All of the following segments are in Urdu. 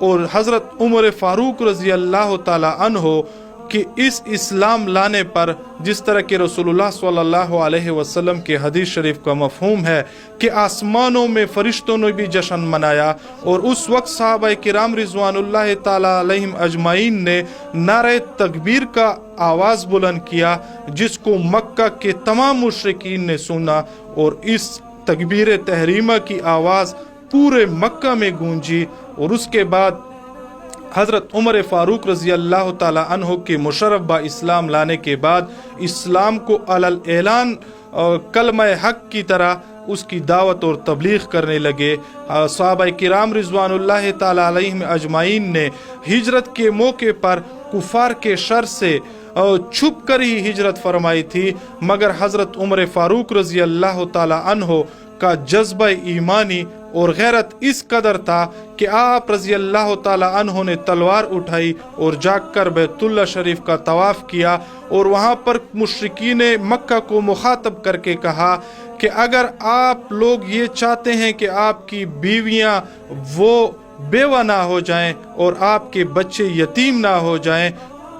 اور حضرت عمر فاروق رضی اللہ تعالی عنہ کہ اس اسلام لانے پر جس طرح کہ رسول اللہ صلی اللہ علیہ وسلم کے حدیث شریف کا مفہوم ہے کہ آسمانوں میں فرشتوں نے بھی جشن منایا، اور اس وقت صحابہ کرام رضوان اللہ تعالی علیہم اجمعین نے نعرہ تکبیر کا آواز بلند کیا، جس کو مکہ کے تمام مشرکین نے سنا، اور اس تکبیر تحریمہ کی آواز پورے مکہ میں گونجی۔ اور اس کے بعد حضرت عمر فاروق رضی اللہ تعالی عنہ کے مشرف با اسلام لانے کے بعد اسلام کو علل اعلان کلمہ حق کی طرح اس کی دعوت اور تبلیغ کرنے لگے۔ صحابہ کرام رضوان اللہ تعالی علیہم اجمعین نے ہجرت کے موقع پر کفار کے شر سے چھپ کر ہی ہجرت فرمائی تھی، مگر حضرت عمر فاروق رضی اللہ تعالی عنہ کا جذبہ ایمانی اور غیرت اس قدر تھا کہ آپ رضی اللہ تعالی عنہ نے تلوار اٹھائی اور جا کر بیت اللہ شریف کا طواف کیا، اور وہاں پر مشرکین مکہ کو مخاطب کر کے کہا کہ اگر آپ لوگ یہ چاہتے ہیں کہ آپ کی بیویاں وہ بیوہ نہ ہو جائیں اور آپ کے بچے یتیم نہ ہو جائیں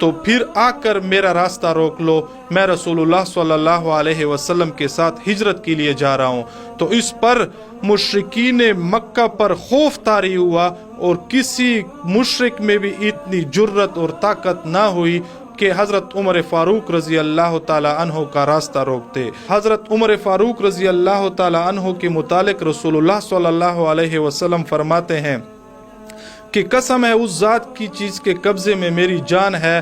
تو پھر آ کر میرا راستہ روک لو، میں رسول اللہ صلی اللہ علیہ وسلم کے ساتھ ہجرت کے لیے جا رہا ہوں۔ تو اس پر مشرکین مکہ پر خوف طاری ہوا، اور کسی مشرک میں بھی اتنی جرت اور طاقت نہ ہوئی کہ حضرت عمر فاروق رضی اللہ تعالی عنہ کا راستہ روکتے۔ حضرت عمر فاروق رضی اللہ تعالی عنہ کے متعلق رسول اللہ صلی اللہ علیہ وسلم فرماتے ہیں کہ قسم ہے اس ذات کی چیز کے قبضے میں میری جان ہے،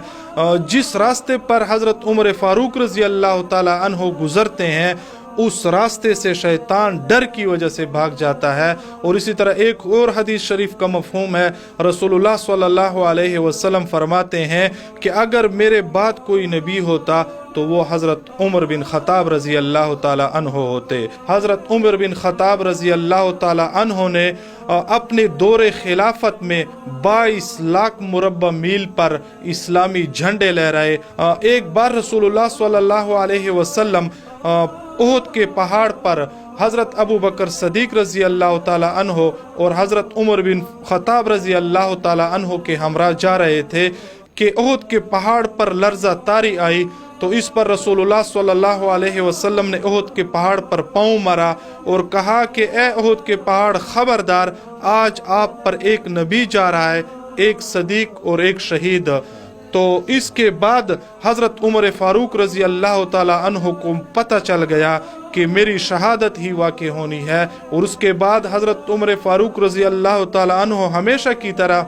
جس راستے پر حضرت عمر فاروق رضی اللہ تعالی عنہ گزرتے ہیں اس راستے سے شیطان ڈر کی وجہ سے بھاگ جاتا ہے۔ اور اسی طرح ایک اور حدیث شریف کا مفہوم ہے، رسول اللہ صلی اللہ علیہ وسلم فرماتے ہیں کہ اگر میرے بعد کوئی نبی ہوتا تو وہ حضرت عمر بن خطاب رضی اللہ تعالی عنہ ہوتے۔ حضرت عمر بن خطاب رضی اللہ تعالی عنہ نے اپنے دور خلافت میں 22 لاکھ مربع میل پر اسلامی جھنڈے لہرائے۔ ایک بار رسول اللہ صلی اللہ علیہ وسلم احد کے پہاڑ پر حضرت ابو بکر صدیق رضی اللہ تعالی عنہ اور حضرت عمر بن خطاب رضی اللہ تعالی عنہ کے ہمراہ جا رہے تھے کہ احد کے پہاڑ پر لرزہ طاری آئی، تو اس پر رسول اللہ صلی اللہ علیہ وسلم نے احد کے پہاڑ پر پاؤں مارا اور کہا کہ اے احد کے پہاڑ خبردار، آج آپ پر ایک نبی جا رہا ہے، ایک صدیق اور ایک شہید۔ تو اس کے بعد حضرت عمر فاروق رضی اللہ تعالی عنہ کو پتہ چل گیا کہ میری شہادت ہی واقع ہونی ہے، اور اس کے بعد حضرت عمر فاروق رضی اللہ تعالی عنہ ہمیشہ کی طرح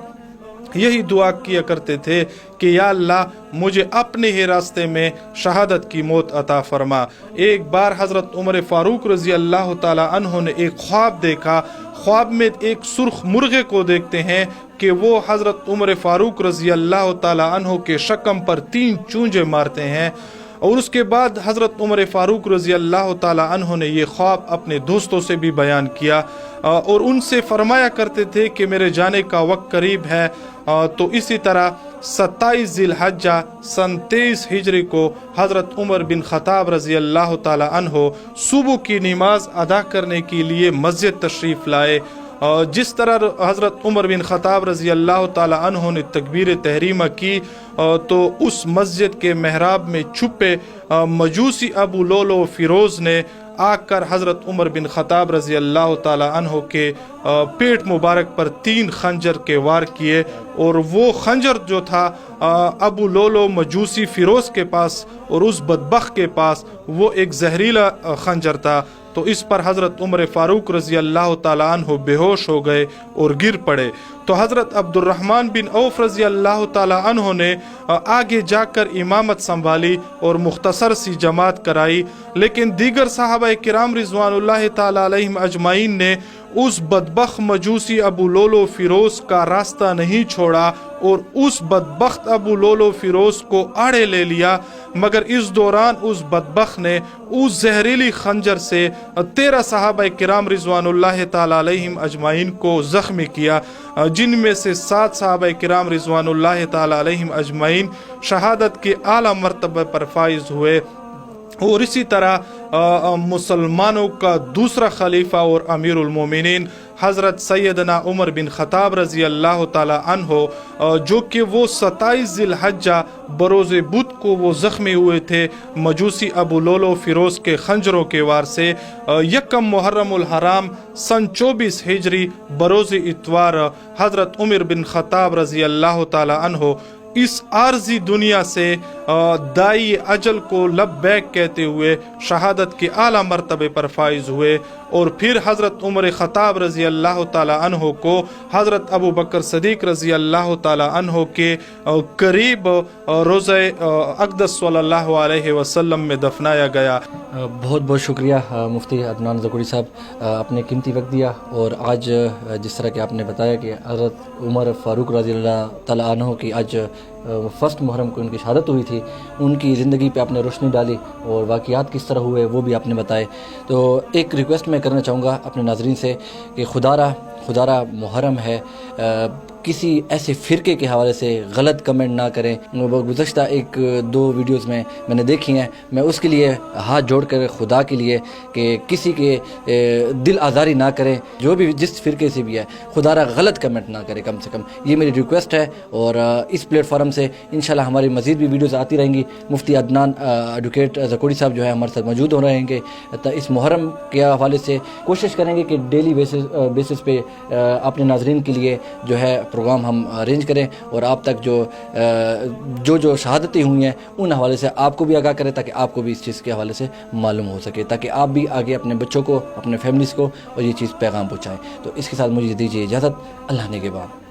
یہی دعا کیا کرتے تھے کہ یا اللہ مجھے اپنے ہی راستے میں شہادت کی موت عطا فرما۔ ایک بار حضرت عمر فاروق رضی اللہ تعالی عنہ نے ایک خواب دیکھا، خواب میں ایک سرخ مرغے کو دیکھتے ہیں کہ وہ حضرت عمر فاروق رضی اللہ تعالی عنہ کے شکم پر 3 چونجے مارتے ہیں، اور اس کے بعد حضرت عمر فاروق رضی اللہ تعالی عنہ نے یہ خواب اپنے دوستوں سے بھی بیان کیا، اور ان سے فرمایا کرتے تھے کہ میرے جانے کا وقت قریب ہے۔ تو اسی طرح 27 ذی الحجہ سن 23 ہجری کو حضرت عمر بن خطاب رضی اللہ تعالی عنہ صبح کی نماز ادا کرنے کے لیے مسجد تشریف لائے۔ جس طرح حضرت عمر بن خطاب رضی اللہ تعالی عنہ نے تکبیر تحریمہ کی تو اس مسجد کے محراب میں چھپے مجوسی ابو لولو فیروز نے آ کر حضرت عمر بن خطاب رضی اللہ تعالی عنہ کے پیٹ مبارک پر 3 خنجر کے وار کیے، اور وہ خنجر جو تھا ابو لولو مجوسی فیروز کے پاس اور اس بدبخت کے پاس وہ ایک زہریلا خنجر تھا۔ تو اس پر حضرت عمر فاروق رضی اللہ تعالی عنہ بے ہوش ہو گئے اور گر پڑے۔ تو حضرت عبد الرحمن بن عوف رضی اللہ تعالی عنہ نے آگے جا کر امامت سنبھالی اور مختصر سی جماعت کرائی، لیکن دیگر صحابہ کرام رضوان اللہ تعالی علیہم اجمعین نے اس بدبخت مجوسی ابو لولو فیروز کا راستہ نہیں چھوڑا اور اس بدبخت ابو لولو فیروز کو آڑے لے لیا، مگر اس دوران اس بدبخت نے اس زہریلی خنجر سے 13 صحابہ کرام رضوان اللہ تعالی علیہم اجمعین کو زخمی کیا، جن میں سے 7 صحابہ کرام رضوان اللہ تعالی علیہم اجمعین شہادت کے اعلیٰ مرتبہ پر فائز ہوئے۔ اور اسی طرح مسلمانوں کا دوسرا خلیفہ اور امیر المومنین حضرت سیدنا عمر بن خطاب رضی اللہ تعالی عنہ جو کہ وہ 27 ذی الحجہ بروز بدھ کو وہ زخمی ہوئے تھے مجوسی ابو لولو فیروز کے خنجروں کے وار سے، یکم محرم الحرام سن 24 ہجری بروز اتوار حضرت عمر بن خطاب رضی اللہ تعالی عنہ اس عارضی دنیا سے دائی اجل کو لبیک کہتے ہوئے شہادت کے اعلیٰ مرتبے پر فائز ہوئے، اور پھر حضرت عمر خطاب رضی اللہ تعالی عنہ کو حضرت ابو بکر صدیق رضی اللہ تعالی عنہ کے قریب روضہ اقدس صلی اللہ علیہ وسلم میں دفنایا گیا۔ بہت بہت شکریہ مفتی عدنان زکوڑی صاحب، آپ نے قیمتی وقت دیا، اور آج جس طرح کہ آپ نے بتایا کہ حضرت عمر فاروق رضی اللہ تعالیٰ عنہ کی آج فرسٹ محرم کو ان کی شہادت ہوئی تھی، ان کی زندگی پہ آپ نے روشنی ڈالی اور واقعات کس طرح ہوئے وہ بھی آپ نے بتائے۔ تو ایک ریکویسٹ میں کرنا چاہوں گا اپنے ناظرین سے کہ خدا را محرم ہے، کسی ایسے فرقے کے حوالے سے غلط کمنٹ نہ کریں۔ وہ گزشتہ ایک دو ویڈیوز میں نے دیکھی ہیں، میں اس کے لیے ہاتھ جوڑ کر خدا کے لیے کہ کسی کے دل آزاری نہ کریں، جو بھی جس فرقے سے بھی ہے، خدا را غلط کمنٹ نہ کرے کم سے کم، یہ میری ریکویسٹ ہے۔ اور اس پلیٹ فارم سے انشاءاللہ ہماری مزید بھی ویڈیوز آتی رہیں گی۔ مفتی عدنان ایڈوکیٹ زکوڑی صاحب جو ہے ہمارے ساتھ موجود ہو رہیں گے، اس محرم کے حوالے سے کوشش کریں گے کہ ڈیلی بیسس پہ اپنے ناظرین کے لیے جو ہے پروگرام ہم ارینج کریں، اور آپ تک جو شہادتیں ہوئی ہیں ان حوالے سے آپ کو بھی آگاہ کریں، تاکہ آپ کو بھی اس چیز کے حوالے سے معلوم ہو سکے، تاکہ آپ بھی آگے اپنے بچوں کو، اپنے فیملیز کو اور یہ چیز پیغام پہنچائیں۔ تو اس کے ساتھ مجھے دیجیے اجازت، اللہ نے کے بعد۔